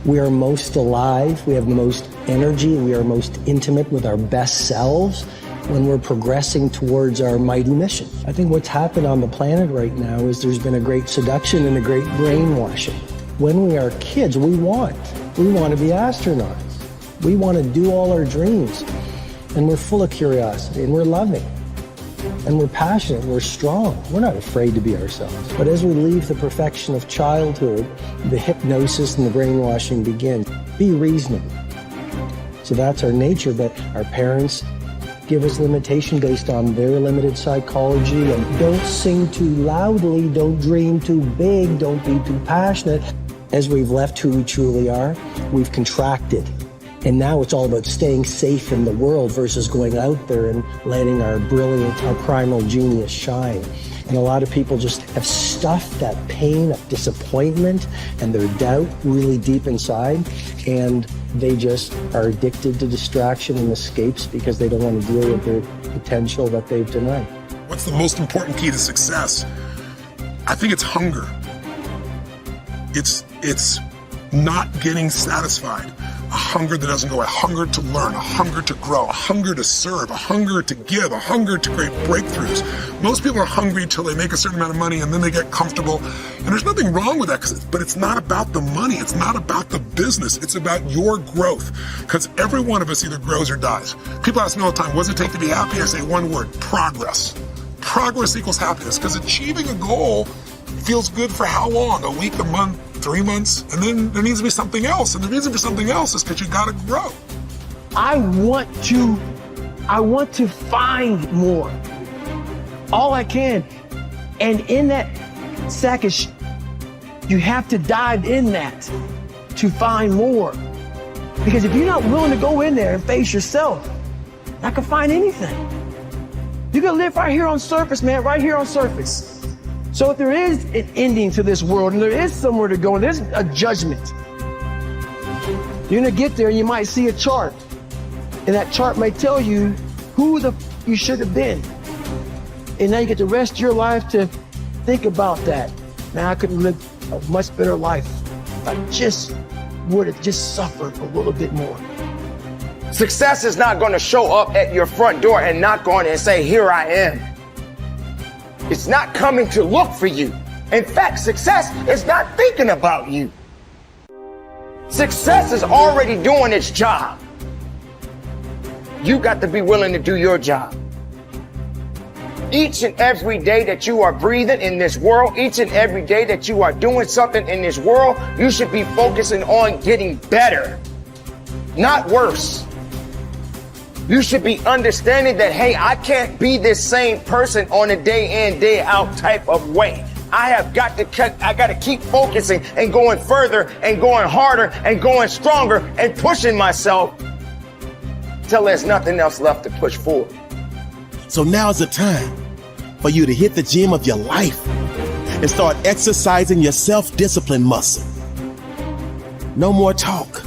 We are most alive, we have the most energy, we are most intimate with our best selves when we're progressing towards our mighty mission. I think what's happened on the planet right now is there's been a great seduction and a great brainwashing. When we are kids, we want to be astronauts. We want to do all our dreams. And we're full of curiosity, and we're loving. And we're passionate, we're strong. We're not afraid to be ourselves. But as we leave the perfection of childhood, the hypnosis and the brainwashing begin. Be reasonable. So that's our nature, but our parents give us limitation based on their limited psychology. And don't sing too loudly, don't dream too big, don't be too passionate. As we've left who we truly are, we've contracted. And now it's all about staying safe in the world versus going out there and letting our brilliant, our primal genius shine. And a lot of people just have stuffed that pain of disappointment and their doubt really deep inside. And they just are addicted to distraction and escapes because they don't want to deal with their potential that they've denied. What's the most important key to success? I think it's hunger. It's not getting satisfied. A hunger that doesn't go, a hunger to learn, a hunger to grow, a hunger to serve, a hunger to give, a hunger to create breakthroughs. Most people are hungry until they make a certain amount of money and then they get comfortable. And there's nothing wrong with that, but it's not about the money. It's not about the business. It's about your growth. Because every one of us either grows or dies. People ask me all the time, what does it take to be happy? I say one word, progress. Progress equals happiness, because achieving a goal feels good for how long? A week, a month, 3 months, and then there needs to be something else. And the reason for something else is because you gotta grow. I want to find more. All I can. And in that sack of you have to dive in that to find more. Because if you're not willing to go in there and face yourself, not gonna find anything. You're gonna live right here on surface, man, right here on surface. So if there is an ending to this world and there is somewhere to go and there's a judgment, you're gonna get there and you might see a chart. And that chart may tell you who you should have been. And now you get the rest of your life to think about that. Now I could have lived a much better life if I just would have just suffered a little bit more. Success is not gonna show up at your front door and knock on it and say, here I am. It's not coming to look for you. In fact, success is not thinking about you. Success is already doing its job. You got to be willing to do your job. Each and every day that you are breathing in this world, each and every day that you are doing something in this world, you should be focusing on getting better, not worse. You should be understanding that, hey, I can't be this same person on a day in, day out type of way. I got to keep focusing and going further and going harder and going stronger and pushing myself till there's nothing else left to push forward. So now's the time for you to hit the gym of your life and start exercising your self-discipline muscle. No more talk,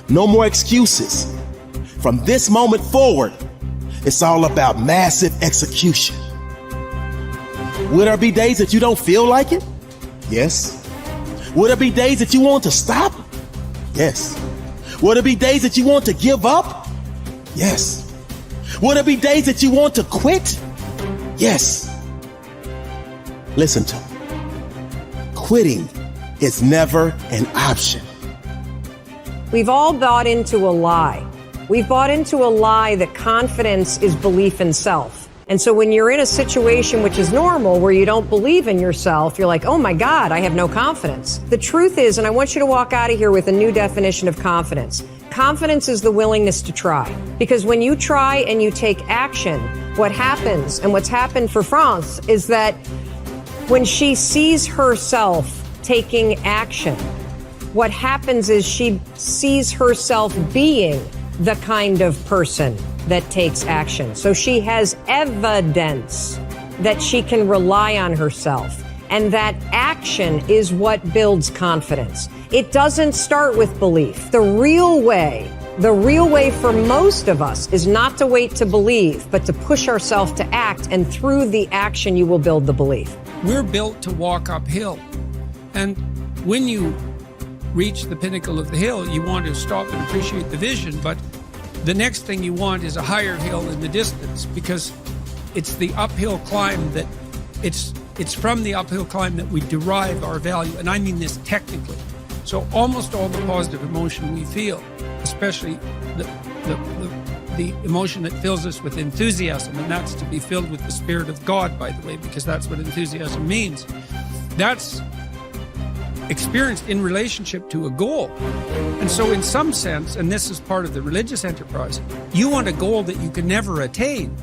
no more excuses. From this moment forward, it's all about massive execution. Will there be days that you don't feel like it? Yes. Will there be days that you want to stop? Yes. Will there be days that you want to give up? Yes. Will there be days that you want to quit? Yes. Listen to me. Quitting is never an option. We've all bought into a lie. We've bought into a lie that confidence is belief in self. And so when you're in a situation which is normal, where you don't believe in yourself, you're like, oh my God, I have no confidence. The truth is, and I want you to walk out of here with a new definition of confidence. Confidence is the willingness to try. Because when you try and you take action, what happens, and what's happened for France, is that when she sees herself taking action, what happens is she sees herself being the kind of person that takes action. So she has evidence that she can rely on herself. And that action is what builds confidence. It doesn't start with belief. The real way for most of us is not to wait to believe, but to push ourselves to act. And through the action, you will build the belief. We're built to walk uphill. And when you reach the pinnacle of the hill, you want to stop and appreciate the vision, but the next thing you want is a higher hill in the distance, because it's the uphill climb that it's from the uphill climb that we derive our value, and I mean this technically. So almost all the positive emotion we feel, especially the emotion that fills us with enthusiasm, and that's to be filled with the Spirit of God, by the way, because that's what enthusiasm means. That's experienced in relationship to a goal. And so in some sense, and this is part of the religious enterprise, you want a goal that you can never attain,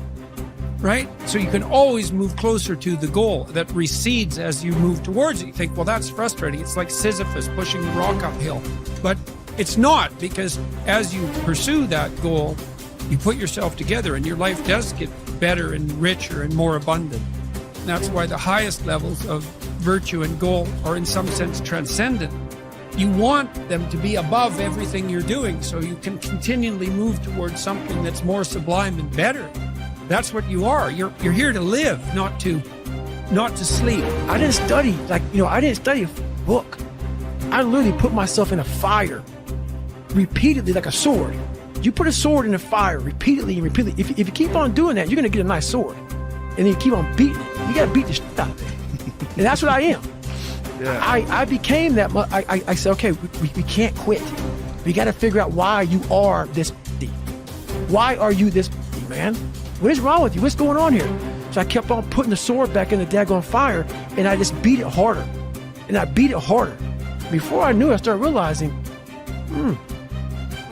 right? So you can always move closer to the goal that recedes as you move towards it. You think, well, that's frustrating. It's like Sisyphus pushing the rock uphill. But it's not, because as you pursue that goal, you put yourself together and your life does get better and richer and more abundant. And that's why the highest levels of virtue and goal are in some sense transcendent. You want them to be above everything you're doing so you can continually move towards something that's more sublime and better. That's what you are. You're here to live, not to sleep. I didn't study, I didn't study a book. I literally put myself in a fire repeatedly, like a sword. You put a sword in a fire repeatedly and repeatedly. If you keep on doing that, you're going to get a nice sword. And then you keep on beating it. You got to beat the shit out of it. And that's what I am. Yeah. I became that. I said, okay, we can't quit. We got to figure out why you are this. Why are you this, man? What is wrong with you? What's going on here? So I kept on putting the sword back in the daggone fire, and I just beat it harder. And I beat it harder. Before I knew it, I started realizing,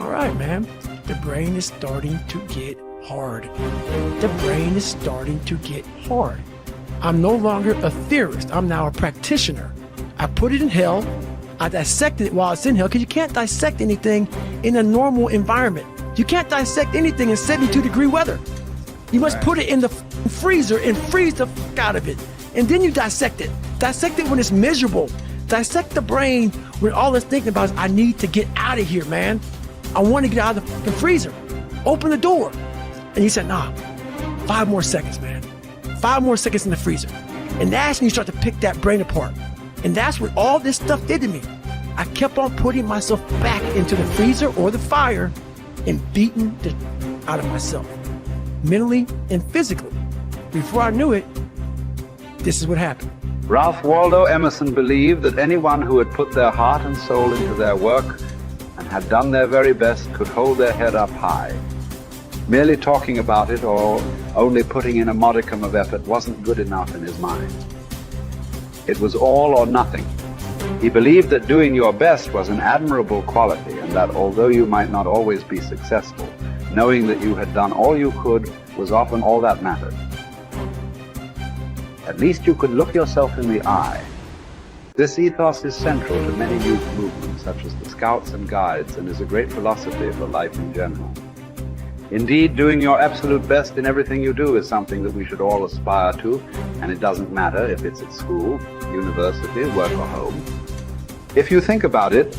all right, man. The brain is starting to get hard. The brain is starting to get hard. I'm no longer a theorist. I'm now a practitioner. I put it in hell. I dissected it while it's in hell, because you can't dissect anything in a normal environment. You can't dissect anything in 72-degree weather. You must put it in the freezer and freeze the fuck out of it. And then you dissect it. Dissect it when it's miserable. Dissect the brain when all it's thinking about is, I need to get out of here, man. I want to get out of the fucking freezer. Open the door. And he said, nah, 5 more seconds, man. 5 more seconds in the freezer. And that's when you start to pick that brain apart. And that's what all this stuff did to me. I kept on putting myself back into the freezer or the fire and beating the out of myself, mentally and physically. Before I knew it, this is what happened. Ralph Waldo Emerson believed that anyone who had put their heart and soul into their work and had done their very best could hold their head up high. Merely talking about it or only putting in a modicum of effort wasn't good enough in his mind. It was all or nothing. He believed that doing your best was an admirable quality, and that although you might not always be successful, knowing that you had done all you could was often all that mattered. At least you could look yourself in the eye. This ethos is central to many youth movements, such as the Scouts and Guides, and is a great philosophy for life in general. Indeed, doing your absolute best in everything you do is something that we should all aspire to, and it doesn't matter if it's at school, university, work, or home. If you think about it,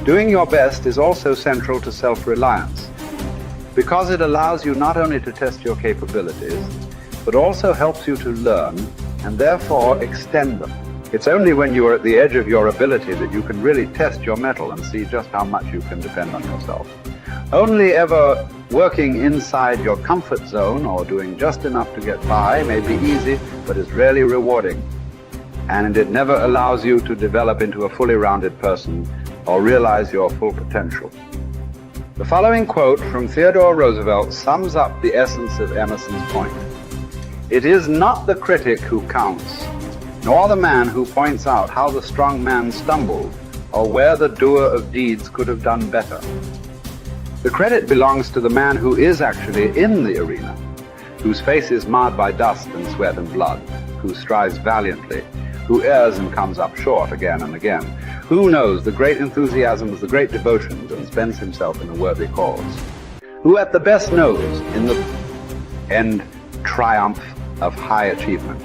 doing your best is also central to self-reliance, because it allows you not only to test your capabilities, but also helps you to learn and therefore extend them. It's only when you are at the edge of your ability that you can really test your mettle and see just how much you can depend on yourself. Only ever working inside your comfort zone or doing just enough to get by may be easy, but is rarely rewarding. And it never allows you to develop into a fully rounded person or realize your full potential. The following quote from Theodore Roosevelt sums up the essence of Emerson's point. It is not the critic who counts, nor the man who points out how the strong man stumbled, or where the doer of deeds could have done better. The credit belongs to the man who is actually in the arena, whose face is marred by dust and sweat and blood, who strives valiantly, who errs and comes up short again and again, who knows the great enthusiasms, the great devotions, and spends himself in a worthy cause, who at the best knows in the end triumph of high achievement,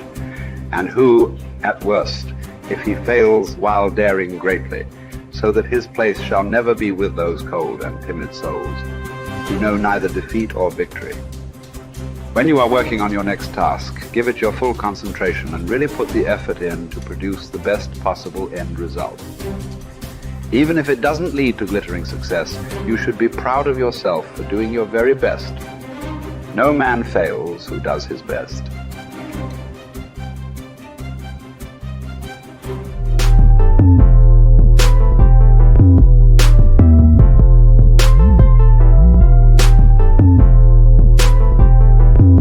and who, at worst, if he fails while daring greatly, so that his place shall never be with those cold and timid souls, who know neither defeat or victory. When you are working on your next task, give it your full concentration and really put the effort in to produce the best possible end result. Even if it doesn't lead to glittering success, you should be proud of yourself for doing your very best. No man fails who does his best.